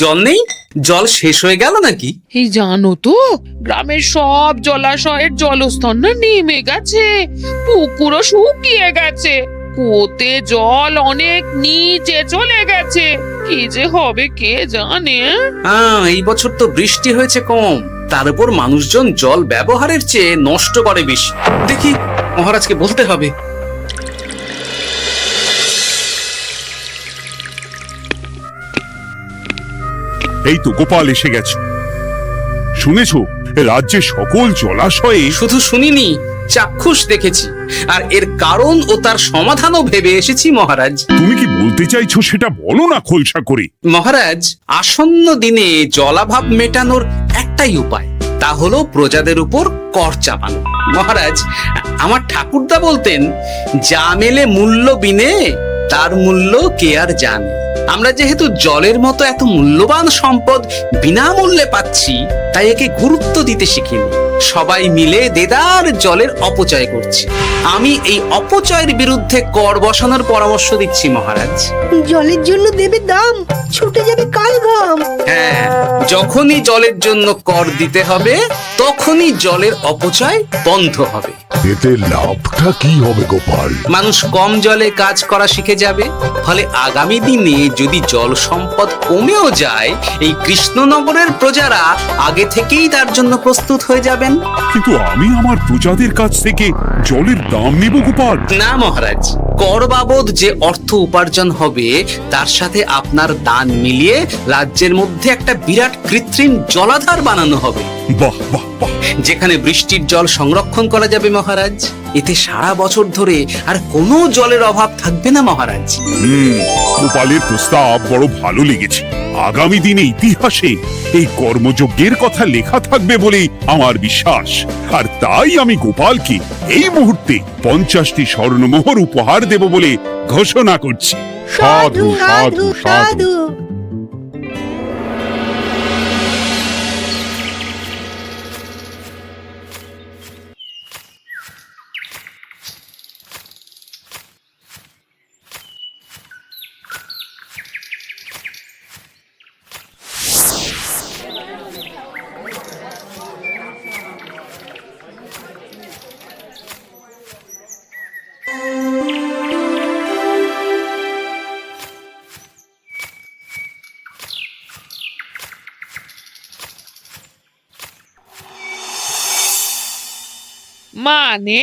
জল নেই? জল শেষ হয়ে গেল নাকি? এই জানো তো, গ্রামের সব জলাশয়ের জলস্তর না নেমে গেছে, পুকুরও শুকিয়ে গেছে, কুয়োতে জল অনেক নিচে চলে গেছে। কি যে হবে কে জানে। এই বছর তো বৃষ্টি হয়েছে কম, তার উপর মানুষজন জল ব্যবহারের চেয়ে নষ্ট করে বেশি। দেখি মহারাজকে বলতে হবে। এই তো গোপাল এসে গেছে। শুনেছো, রাজ্যে সকল জলাশয়ে। শুধু শুনিনি, চাক্ষুষ দেখেছি, আর এর কারণ ও তার সমাধানও ভেবে এসেছি মহারাজ। তুমি কি বলতে চাইছো সেটা বলো না খোলসা করে। মহারাজ, আসন্ন দিনে জলাভাব মেটানোর একটাই উপায়, তা হলো প্রজাদের উপর কর চাপানো। মহারাজ, আমার ঠাকুরদা বলতেন, যা মেলে মূল্য বিনে তার মূল্য কে আর জানে। আমরা যেহেতু জলের মতো এত মূল্যবান সম্পদ বিনামূল্যে পাচ্ছি, তাই একে গুরুত্ব দিতে শিখিনি। সবাই মিলে দেদার জলের অপচয় করছে। আমি এই অপচয়ের বিরুদ্ধে কর বসানোর পরামর্শ দিচ্ছি মহারাজ। জলের জন্য দেবে দাম, ছুটে যাবে কাল ঘাম। হ্যাঁ, যখনই জলের জন্য কর দিতে হবে, তখনই জলের অপচয় বন্ধ হবে। এতে লাভটা কি হবে গোপাল? মানুষ কম জলে কাজ করা শিখে যাবে, ফলে আগামী দিনে যদি জল সম্পদ কমেও যায়, এই কৃষ্ণনগরের প্রজারা আগে থেকেই তার জন্য প্রস্তুত হয়ে যাবেন। কিন্তু আমি আমার প্রজাদের কাছ থেকে জলের দাম নেব গোপাল? না মহারাজ, কর বাবদ যে অর্থ উপার্জন হবে, তার সাথে আপনার দান মিলিয়ে রাজ্যের মধ্যে একটা বিরাট কৃত্রিম জলাধার বানানো হবে। বাহ বাহ বাহ! যেখানে বৃষ্টির জল সংরক্ষণ করা যাবে মহারাজ। এতে সারা বছর ধরে আর কোনো জলের অভাব থাকবে না মহারাজ। গোপালের প্রস্তাব বড় ভালো লেগেছে। আগামী দিনে ইতিহাসে এই কর্মযজ্ঞের কথা লেখা থাকবে বলেই আমার বিশ্বাস। আর তাই আমি গোপালকে এই মুহূর্তে 50টি স্বর্ণমোহর উপহার দেব বলে ঘোষণা করছি। সাধু সাধু সাধু। মানে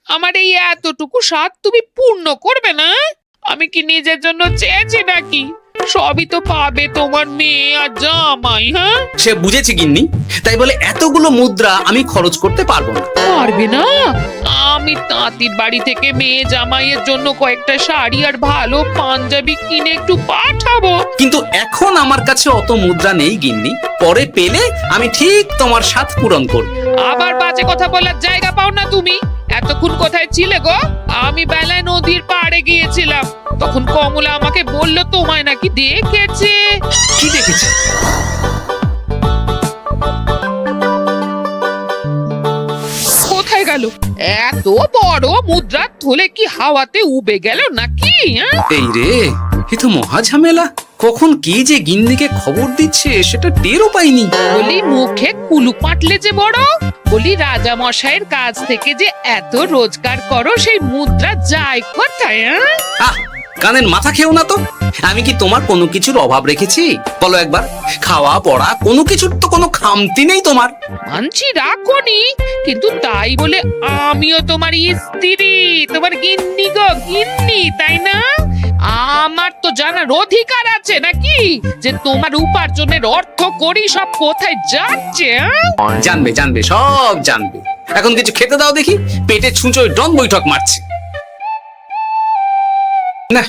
আমার এই এতটুকু স্বাদ তুমি পূর্ণ করবে না? আমি কি নিজের জন্য চেয়েছি নাকি? সবই তো পাবে তোমার মেয়ে আর জামাই। হ্যাঁ, সে বুঝেছে গিন্নি, তাই বলে এতগুলো মুদ্রা আমি খরচ করতে পারবো না। পারবে না? আমি তাঁতির বাড়ি থেকে মেয়ে জামাইয়ের জন্য কয়েকটা শাড়ি আর ভালো পাঞ্জাবি কিনে একটু পাঠাবো। কিন্তু এখন আমার কাছে অত মুদ্রা নেই গিন্নি, পরে পেলে আমি ঠিক তোমার স্বাদ পূরণ করব। আবার বাজে কথা বলার জায়গা পাও না তুমি। এতক্ষণ কোথায় ছিলে গো? আমি বেলায় নদীর পাড়ে গিয়েছিলাম, তখন কমলা আমাকে বলল তোমায় নাকি দেখেছে। কি দেখেছি? কোথায় গেল? এত বড় মুদ্রা থলে কি হাওয়াতে উবে গেল নাকি? এই রে, এ তো মহা ঝামেলা। কখন কে যে গিন্নিকে খবর দিচ্ছে সেটা টেরও পাইনি। বলি মুখে কুলু পাটলে যে বড়, বলি রাজা মশাইয়ের কাছ থেকে যে এত রোজগার করো, সেই মুদ্রা যায় কোথায়? আহ, কানের মাথা খেও না তো। আমি কি তোমার কোনো কিছুর অভাব রেখেছি? বলো একবার। খাওয়া পড়া কোনো কিছুর তো কোনো খামতি নেই তোমার। মানছি রাখোনি, কিন্তু তাই বলে আমিও তোমার স্ত্রী, তোমার গিন্নি গো, গিন্নি, তাই না? আমার তো জানার অধিকার আছে নাকি যে তোমার উপার্জনের অর্থ করি সব কোথায় যাচ্ছে? জানবে জানবে, সব জানবে। এখন কিছু খেতে দাও দেখি, পেটে ছুঁচোয় ডন বৈঠক মারছে। না,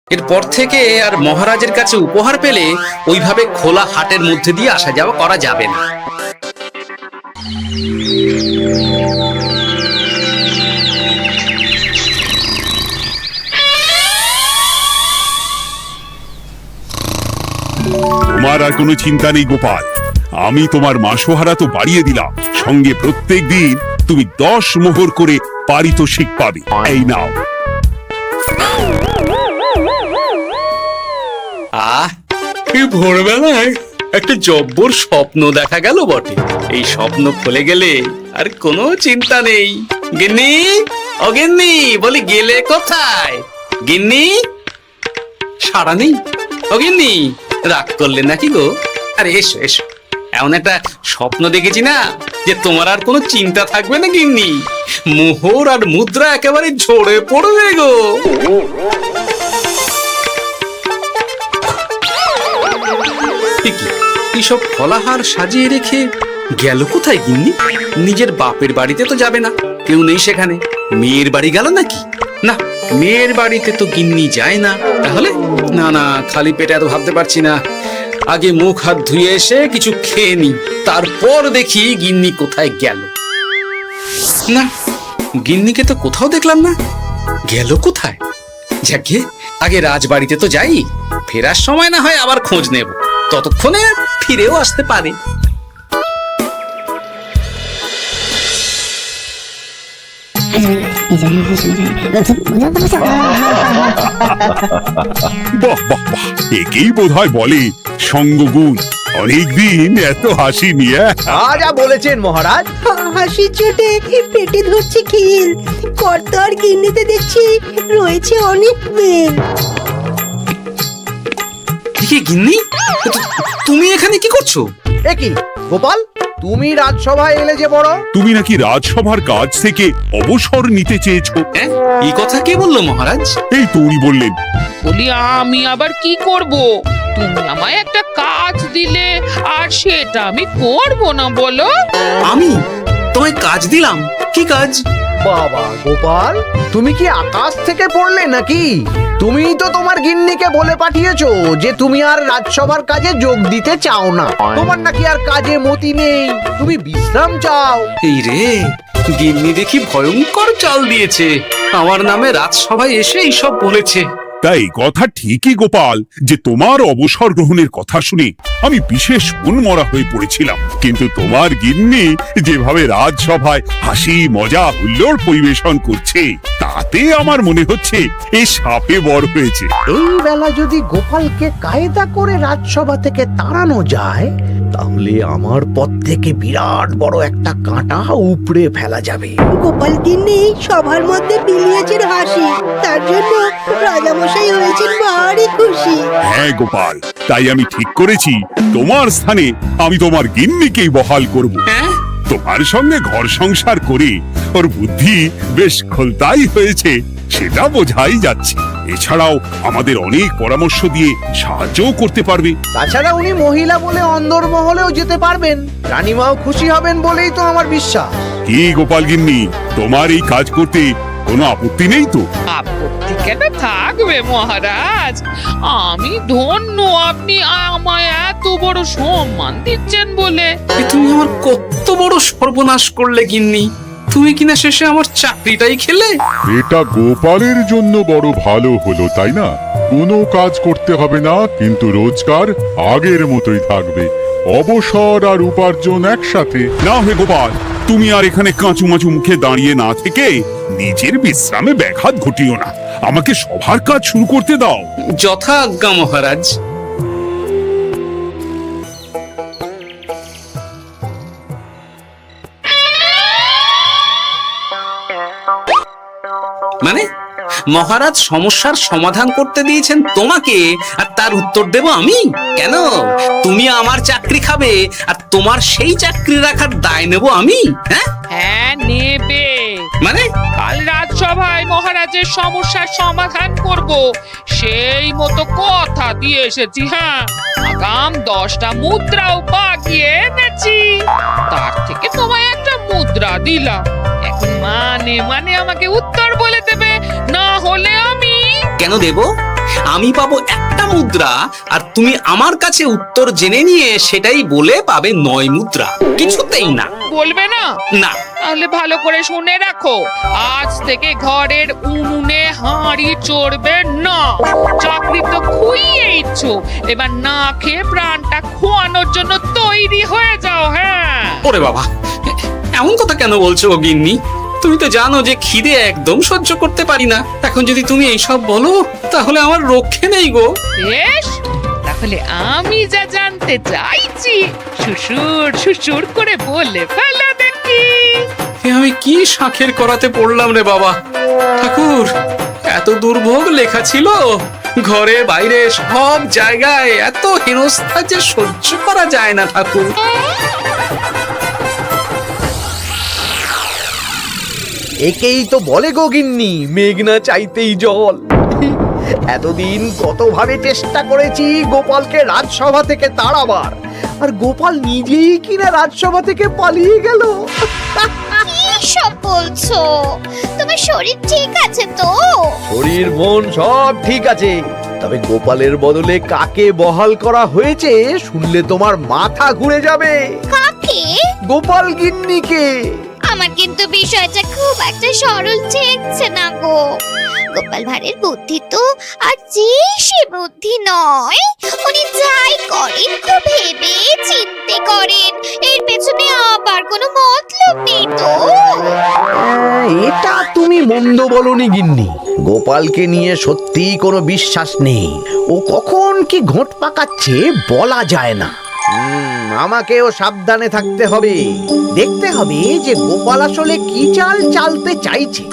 এরপর থেকে আর মহারাজের কাছে উপহার পেলে ওইভাবে খোলা হাটের মধ্যে দিয়ে আসা যাওয়া করা যাবে না। তোমার আর কোনো চিন্তা নেই গোপাল। আমি তোমার মাসোহারা তো বাড়িয়ে দিলাম, সঙ্গে প্রত্যেক দিন তুমি 10 মোহর করে পারিতোষিক পাবে। এই নাও। আহ, এই ভোরবেলায় একটা জব্বর স্বপ্ন দেখা গেল বটে। এই স্বপ্ন খুলে গেলে আর কোনো চিন্তা নেই। গিন্নি, ও গিন্নি, বলি গেলে কোথায়? গিন্নি, সাড়া নেই। ও গিন্নি, রাগ করলে নাকি গো? আরে এসো এসো, এমন একটা স্বপ্ন দেখেছি না যে তোমার আর কোনো চিন্তা থাকবে না গিন্নি। মোহর আর মুদ্রা একেবারে ঝরে পড়বে গো। এইসব ফলাহার সাজিয়ে রেখে গেল কোথায় গিন্নি? নিজের বাপের বাড়িতে তো যাবে না, কেউ নেই সেখানে। মেয়ের বাড়ি গেল নাকি? না, মেয়ের বাড়িতে তো গিন্নি যায় না। তাহলে না না, খালি পেটে এত ভাবতে পারছি না। আগে মুখ হাত ধুয়ে এসে কিছু খেয়ে নি, তারপর দেখি গিন্নি কোথায় গেল। না, গিন্নিকে তো কোথাও দেখলাম না। গেল কোথায়? যাকে আগে রাজবাড়িতে তো যাই, ফেরার সময় না হয় আবার খোঁজ নেব, ততক্ষণে ফিরেও আসতে পারে। বাহ বাহ বাহ, একেই বোধহয় বলে সঙ্গগুণ। অনেকদিন এত হাসি নিয়ে। যা বলেছেন মহারাজ। হাসির চোটে পেটে ধরছে খিল। কর্তা আর গিন্নিতে দেখছি রয়েছে অনেক মেল। কি গিন্নি, তুমি এখানে কি করছো? কি গোপাল, তুমি রাজসভায় এলে যে বড়? তুমি নাকি রাজসভার কাজ থেকে অবসর নিতে চেয়েছো? হ্যাঁ, এই কথা কে বললো মহারাজ? এই তো উনি বললেন। বলি আমি আবার কি করব? তুমি আমায় একটা কাজ দিলে আর সেটা আমি করব না বলো? আমি তোমায় কাজ দিলাম? কি কাজ? বাবা গোপাল, তুমি কি আকাশ থেকে পড়লে নাকি? তুমি তো তোমার গিন্নিকে বলে পাঠিয়েছো যে তুমি আর রাজসভার কাজে যোগ দিতে চাও না। তোমার নাকি আর কাজে মতি নেই, তুমি বিশ্রাম চাও। এই রে, গিন্নি দেখি ভয়ঙ্কর চাল দিয়েছে। আমার নামে রাজসভায় এসে এইসব বলেছে। তাই কথা ঠিকই গোপাল, যে তোমার অবসর গ্রহণের কথা শুনে আমি বিশেষ মনমরা হয়ে পড়েছিলাম। কিন্তু তোমার গিন্নি যেভাবে রাজসভায় হাসি মজা হুল্লোড় পরিবেশন করছে, তাতে আমার মনে হচ্ছে এ সাপে বর হয়েছে। এই বেলা যদি গোপালকে কায়দা করে রাজসভা থেকে তাড়ানো যায়, তাহলে আমার পথ থেকে বিরাট বড় একটা কাঁটা উপড়ে ফেলা যাবে। গোপাল গিন্নি সবার মধ্যে বিলিয়েছেন হাসি, তার জন্য রাজামশাই হয়েছেন ভারী খুশি। হ্যাঁ গোপাল, তাই আমি ঠিক করেছি তোমার স্থানে আমি তোমার গিন্নিকেই বহাল করব। হ্যাঁ, তোমার সঙ্গে ঘর সংসার করে ওর বুদ্ধি বেশ খোলতাই হয়েছে, সেটা বোঝাই যাচ্ছে। এছাড়াও আমাদের অনেক পরামর্শ দিয়ে সাহায্যও করতে পারবে। তাছাড়া উনি মহিলা বলে অন্দরমহলেও যেতে পারবেন, রানীমাও খুশি হবেন বলেই তো আমার বিশ্বাস। কি গোপাল গিন্নি, তোমার এই কাজ করতে কোনো আপত্তি নেই তো? আপত্তি কেন থাকবে মহারাজ? আমি ধন্য আপনি আমায় এত বড় সম্মান দিচ্ছেন বলে। এ তুমি আমার কত বড় সর্বনাশ করলে গিন্নি। তুমি কিনা শেষে আমার চাকরিটাই খেলে। এটা গোপালের জন্য বড় ভালো হলো, তাই না? কোনো কাজ করতে হবে না, কিন্তু রোজগার আগের মতোই থাকবে। অবসর আর উপার্জন একসাথে। না হে গোপাল, তুমি আর এখানে কাঁচু মাচু মুখে দাঁড়িয়ে না থেকে নিজের বিশ্রামে ব্যাঘাত ঘটিও না। আমাকে সবার কাজ শুরু করতে দাও। যথা আজ্ঞা মহারাজ। মানে মহারাজ সমস্যার সমাধান করতে দিয়েছেন তোমাকে, আর তার উত্তর দেব আমি? কেন? তুমি আমার চাকরি খাবে আর তোমার সেই চাকরি রাখার দায় নেব আমি? হ্যাঁ হ্যাঁ, নেবে। মানে কাল রাজসভায় মহারাজের সমস্যার সমাধান করব, সেই মতো কথা দিয়ে এসেছি। হ্যাঁ, আগাম 10টা মুদ্রাও বাগিয়ে এনেছি। তার থেকে তোমায় একটা মুদ্রা দিলাম। এখন মানে মানে আমাকে উত্তর বলে দেবে, না হলে আমি কেন দেব? আমি পাবো একটা মুদ্রা, আর তুমি আমার কাছে উত্তর জেনে নিয়ে সেটাই বলে পাবে 9 মুদ্রা। কিছুতেই না। বলবে না? না। তাহলে ভালো করে শুনে রাখো, আজ থেকে ঘরের উনুনে হাঁড়ি চড়বে না। চাকরি তো খুইয়েইছ, এবার না খেয়ে প্রাণটা খোয়ানোর জন্য তৈরি হয়ে যাও। হ্যাঁ। ওরে বাবা, এমন কথা কেন বলছো গো গিন্নি? তুমি তো জানো যে খিদে একদম সহ্য করতে পারি না। এখন যদি তুমি এইসব বলো, তাহলে আমার রক্ষে নেই গো। বেশ, তা তাহলে আমি যা জানতে চাইছি সুসুর সুসুর করে বলে ফেলো দেখি। আমি কি শাঁখের করাতে পড়লাম রে বাবা। ঠাকুর, এত দুর্ভোগ লেখা ছিল, ঘরে বাইরে সব জায়গায় এত হেনস্থা যে সহ্য করা যায় না ঠাকুর। একেই তো বলে গো গিন্নি, মেঘ না চাইতেই জল। এতদিন কতভাবে চেষ্টা করেছি গোপালকে রাজসভা থেকে তাড়াবার, আর গোপাল নিজেই কিনা রাজসভা থেকে পালিয়ে গেল। কি সব বলছো? তোমার শরীর ঠিক আছে তো? শরীর মন সব ঠিক আছে, তবে গোপালের বদলে কাকে বহাল করা হয়েছে শুনলে তোমার মাথা ঘুরে যাবে। কাকে? গোপাল গিন্নিকে। আমার কিন্তু বিষয়টা খুব একটা সরল ঠেকছে না গো। গোপাল ভাঁড়ের বুদ্ধি তো আর যে সে বুদ্ধি নয়। উনি যাই করেন খুব ভেবে চিন্তে করেন, এর পেছনে আবার কোনো মতলব নেই তো। এটা তুমি মন্দ বলনি গিন্নি, গোপালকে নিয়ে সত্যিই কোনো বিশ্বাস নেই। ও কখন কি ঘোট পাকাচ্ছে বলা যায় না। আমাকেও সাবধানে থাকতে হবে, দেখতে হবে যে গোপাল আসলে কি চাল চালতে চাইছে।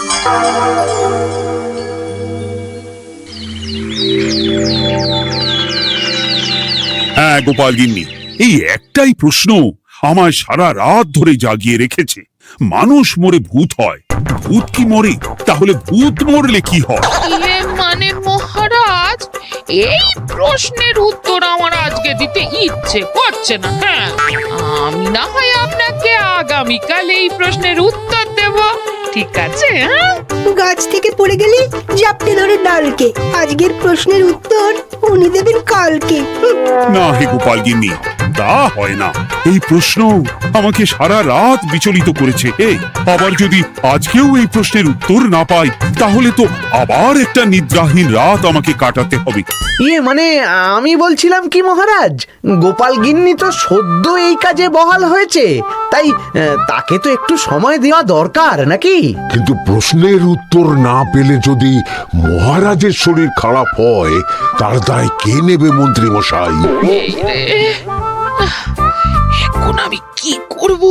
হ্যাঁ গোপাল গিন্নি, এই একটাই প্রশ্ন আমায় সারা রাত ধরে জাগিয়ে রেখেছে। মানুষ মরে ভূত হয়, ভূত কি মরে? তাহলে ভূত মরলে কি হয়? মানে মহারাজ, এই প্রশ্নের উত্তর আমার আজকে দিতে ইচ্ছে করছে না। হ্যাঁ, আমি না হয় আপনাকে আগামীকাল এই প্রশ্নের উত্তর দেব, ঠিক আছে? হ্যাঁ, গাছ থেকে পড়ে গেলে জাপটে ধরে ডালকে। আজকের প্রশ্নের উত্তর উনি দেবেন কালকে। না হে গোপাল গিন্নি, তা হয় না। এই প্রশ্ন আমাকে সারা রাত বিচলিত করেছে। আবার যদি আজকেও এই প্রশ্নের উত্তর না পাই, তাহলে তো আবার একটা নিদ্রাহীন রাত আমাকে কাটাতে হবে। মানে আমি বলছিলাম কি মহারাজ, গোপাল গিন্নি তো সদ্য এই কাজে বহাল হয়েছে, তাই তাকে তো একটু সময় দেওয়া দরকার নাকি? কিন্তু প্রশ্নের উত্তর না পেলে যদি মহারাজের শরীর খারাপ হয়, তার দায় কে নেবে মন্ত্রী মশাই? এই রে, এখন আমি কি করব?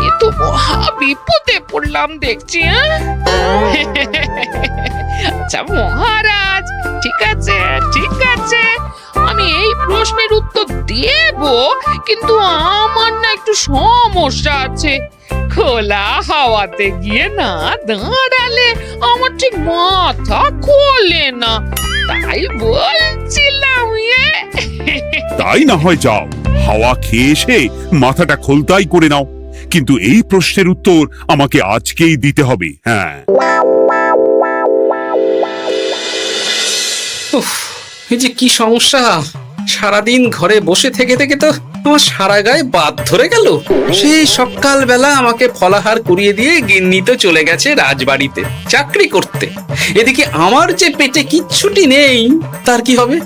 এ তো মহা বিপদে পড়লাম দেখছি। আচ্ছা মহারাজ, ঠিক আছে ঠিক আছে, আমি এই প্রশ্নের উত্তর দেব, কিন্তু আমার না একটু সমস্যা আছে। খোলা হাওয়াতে গিয়ে না দাঁড়ালে আমার ঠিক মাথা খোলে না, তাই বলছিলাম। তাই না হয় যাও, হাওয়া খেয়ে এসে মাথাটা খোলতাই করে নাও, কিন্তু এই প্রশ্নের উত্তর আমাকে আজকেই দিতে হবে। হ্যাঁ, উফ, এই যে কি সমস্যা! সারাদিন ঘরে বসে থেকে থেকে তো আমার সারা গায়ে বাদ ধরে গেল। সেই সকালবেলা আমাকে ফলাহার করিয়ে দিয়ে গিন্নি তো চলে গেছে রাজবাড়িতে চাকরি করতে। এদিকে আমার যে পেটে কিচ্ছুটি নেই, তার কি হবে?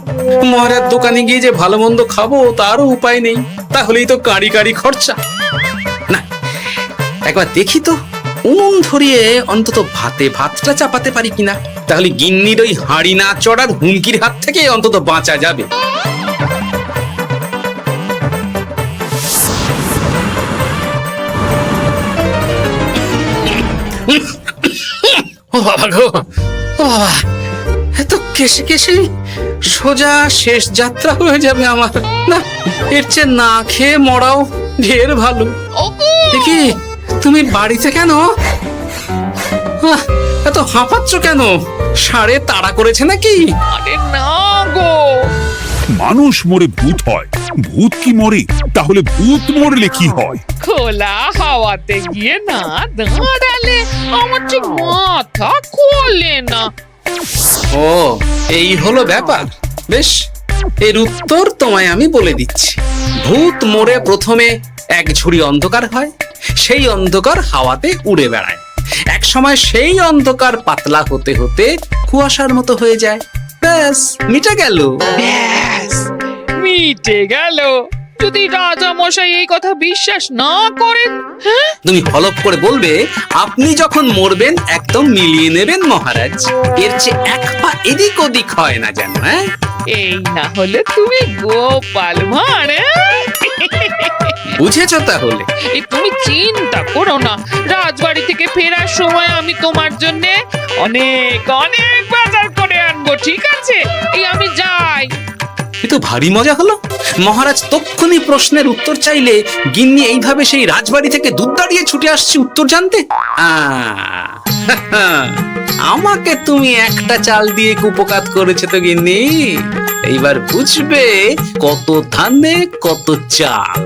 মহারাজ দোকানে গিয়ে যে ভালো মন্দ খাবো তারও উপায় নেই, তাহলেই তো কাঁড়ি কাঁড়ি খরচা। না, একবার দেখি তো উনুন ধরিয়ে অন্তত ভাতটা চাপাতে পারি কিনা, তাহলে গিন্নির ওই হাঁড়ি না চড়ার হুমকির হাত থেকে অন্তত বাঁচা যাবে। ও বাবা গো, ও বাবা, এত কেসে কেসে সোজা শেষ যাত্রা হয়ে যাবে আমার। না, এর চেয়ে না খেয়ে মরাও ঢের ভালো। দেখি তুমি বাড়িতে কেন? এত হাঁপাচ্ছ কেন? ষাঁড়ে তাড়া করেছে নাকি? আরে না গো, মানুষ মরে ভূত হয়, ভূত কি মরে? তাহলে ভূত মরলে কি হয়? খোলা হাওয়াতে গিয়ে না দাঁড়ালে আমার ঠিক মাথা খোলে না। ও, এই হলো ব্যাপার। বেশ, এর উত্তর তোমায় আমি বলে দিচ্ছি। ভূত মরে প্রথমে এক ঝুড়ি অন্ধকার হয়, সেই অন্ধকার হাওয়াতে উড়ে বেড়ায়। এক সময় সেই অন্ধকার পাতলা হতে হতে কুয়াশার মতো হয়ে যায়। ব্যাস, মিটে গেল। ব্যাস, মিটে গেল। যদি রাজা মশাই এই কথা বিশ্বাস না করেন, হ্যাঁ, তুমি হলপ করে বলবে আপনি যখন মরবেন একদম মিলিয়ে নেবেন মহারাজ। এর চেয়ে এক পা এদিক ওদিক হয় না যেন। হ্যাঁ, এই না হলে তুমি গোপাল ভাঁড় বুঝেছ তাহলে? এই তুমি চিন্তা করো না, রাজবাড়ি থেকে ফেরার সময় আমি তোমার জন্য অনেক অনেক বাজার করে আনবো, ঠিক আছে? এই আমি যাই। এ তো ভারী মজা হলো। মহারাজ তক্ষুনি প্রশ্নের উত্তর চাইলে গিন্নি এইভাবে সেই রাজবাড়ি থেকে দুধ দাঁড়িয়ে ছুটে আসছে উত্তর জানতে। আমাকে তুমি একটা চাল দিয়ে কুপকাত করেছে তো গিন্নি। এইবার বুঝবে কত ধানে কত চাল।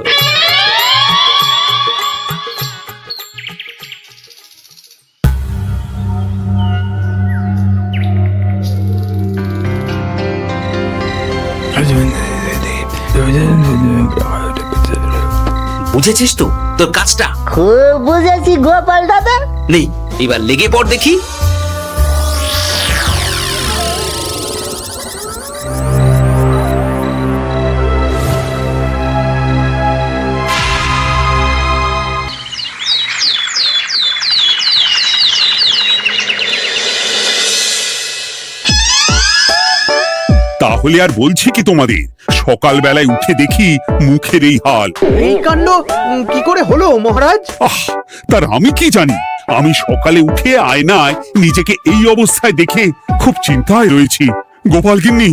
বুঝেছিস তো তোর কাজটা? খুব বুঝেছি গোপাল দাদা। নেই, এবার লেগে পড় দেখি। তাহলে আর বলছি কি তোমাদের, সকালবেলায় উঠে দেখি মুখের এই হাল। এই কাণ্ড কি করে হলো মহারাজ? আহ, তার আমি কি জানি। আমি সকালে উঠে আয়নায় নিজেকে এই অবস্থায় দেখে খুব চিন্তায় রয়েছি। গোপাল গিন্নি,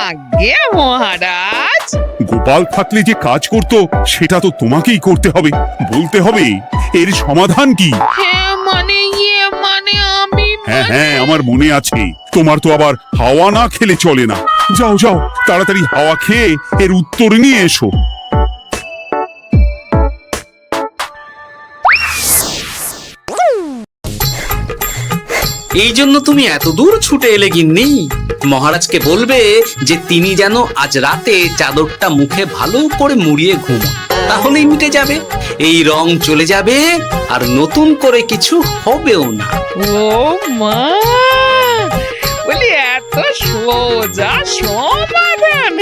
আগে মহারাজ, গোপাল থাকলে যে কাজ করত সেটা তো তোমাকেই করতে হবে, বলতে হবে এর সমাধান কি। হ্যাঁ মানে আমি হ্যাঁ হ্যাঁ, আমার মনে আছে। তোমার তো আবার হাওয়া না খেলে চলে না। যাও যাও, তাড়াতাড়ি হাওয়া খেয়ে এর উত্তর নিয়ে এসো। এই জন্য তুমি এত দূর ছুটে এলে গিন্নি? মহারাজকে বলবে যে তিনি যেন আজ রাতে চাদরটা মুখে ভালো করে মুড়িয়ে ঘুমোন, তাহলেই মিটে যাবে। এই রং চলে যাবে আর নতুন করে কিছু হবেও না। ও মা, বলি এত সোজা সমাধান?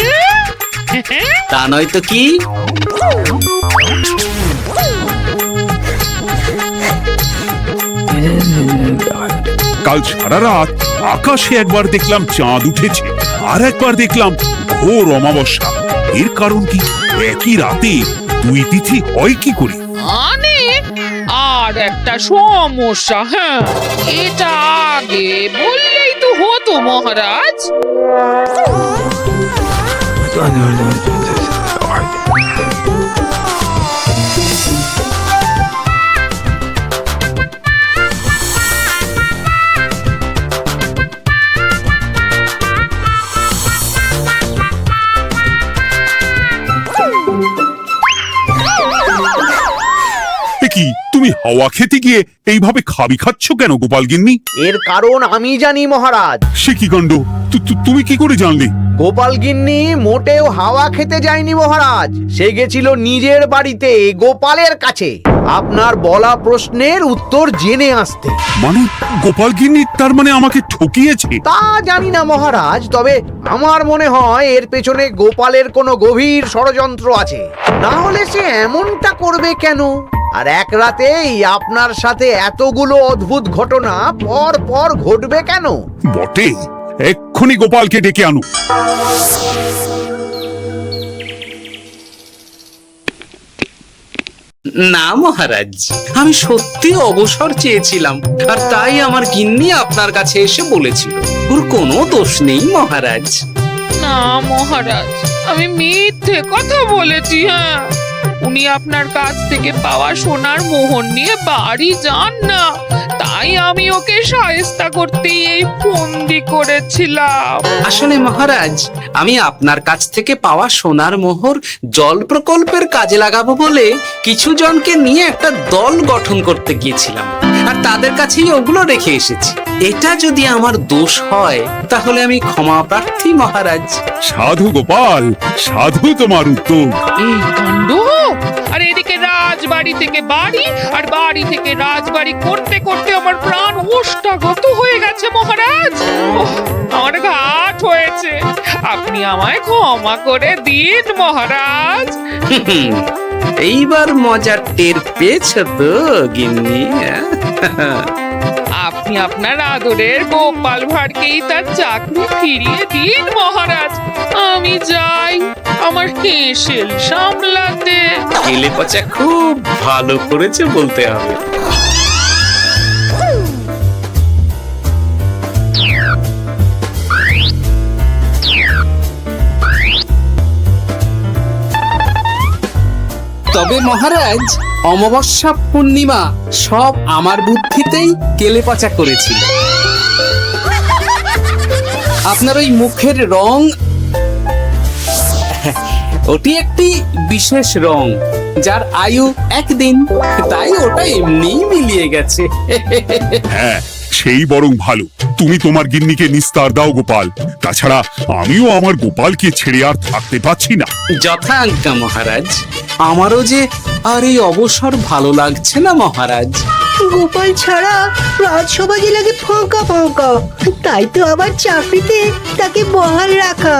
তা নয় তো কি? কাল সারা রাত আকাশে একবার দেখলাম চাঁদ উঠেছে, আর একবার দেখলাম ঘোর অমাবস্যা। এর কারণ কি? একই রাতে দুই তিথি হয় কি করে? আর একটা সমস্যা। হ্যাঁ, এটা আগে বললেই তো হতো মহারাজ। কি তুমি হাওয়া খেতে গিয়ে এইভাবে খাবি খাচ্ছ কেন গোপাল গিন্নি? এর কারণ আমি জানি মহারাজ। সে কি কাণ্ড! তুমি কি করে জানলে? গোপাল গিন্নি মোটেও হাওয়া খেতে যায়নি মহারাজ, সে গেছিল নিজের বাড়িতে গোপালের কাছে আপনার বলা প্রশ্নের উত্তর জেনে আসতে। মানে গোপাল গিন্নি তার মানে আমাকে ঠকিয়েছে? তা জানি না মহারাজ, তবে আমার মনে হয় এর পেছনে গোপালের কোনো গভীর ষড়যন্ত্র আছে, না হলে সে এমনটা করবে কেন? আর এক রাতেই আপনার সাথে এতগুলো অদ্ভুত ঘটনা পর পর ঘটবে কেন? বটে, এক্ষুনি গোপালকে ডেকে আনো। না মহারাজ, আমি সত্যি অবসর চেয়েছিলাম, আর তাই আমার গিন্নি আপনার কাছে এসে বলেছিল। ওর কোনো দোষ নেই মহারাজ। না মহারাজ, আমি মিথ্যে কথা বলেছি। হ্যাঁ, উনি আপনার কাছ থেকে পাওয়া সোনার মোহর নিয়ে বাড়ি যান না, তাই আমি ওকে শায়েস্তা করতে এই ফন্দি করেছিলাম। আসলে মহারাজ, আমি আপনার কাছ থেকে পাওয়া সোনার মোহর জল প্রকল্পের কাজে লাগাবো বলে কিছু জনকে নিয়ে একটা দল গঠন করতে গিয়েছিলাম, আর তাদের কাছেই ওগুলো রেখে এসেছি। এটা যদি আমার দোষ হয় তাহলে আমি ক্ষমা প্রার্থী মহারাজ। সাধু গোপাল, সাধু তোমার উত্তর। এই কাণ্ড! আর এদিকে রাজবাড়ি থেকে বাড়ি, আর বাড়ি থেকে রাজবাড়ি করতে করতে আমার প্রাণ ওষ্ঠাগত হয়ে গেছে মহারাজ। আমার ঘাট হয়েছে, আপনি আমায় ক্ষমা করে দিন মহারাজ। এইবার মজার টের পেয়েছ তো গিন্নি? আপনি আপনি আপনার আদরের গোপাল ভাঁড়কেই তার চাকরি ফিরিয়ে দিন মহারাজ। আমি যাই আমার হেসেল সামলাতে। কেলে পচা খুব ভালো করেছে বলতে হবে। তবে মহারাজ, অমাবস্যা পূর্ণিমা সব আমার বুদ্ধিতেই কেলেপচা করেছিল। আপনার ওই মুখের রং, ওটি একটি বিশেষ রং যার আয়ু একদিন, তাই ওটা এমনিই মিলিয়ে গেছে। হ্যাঁ, সেই বরং ভালো। তুমি তোমার গিন্নিকে নিস্তার দাও গোপাল। তাছাড়া আমিও আমার গোপালকে ছেড়ে আর থাকতে পারছি না। যথা আজ্ঞা মহারাজ। আমারও যে আর এই অবসর ভালো লাগছে না মহারাজ। গোপাল ছাড়া রাজসভা যে লাগে ফাঁকা ফাঁকা, তাই তো আবার চাকরিতে তাকে বহাল রাখা।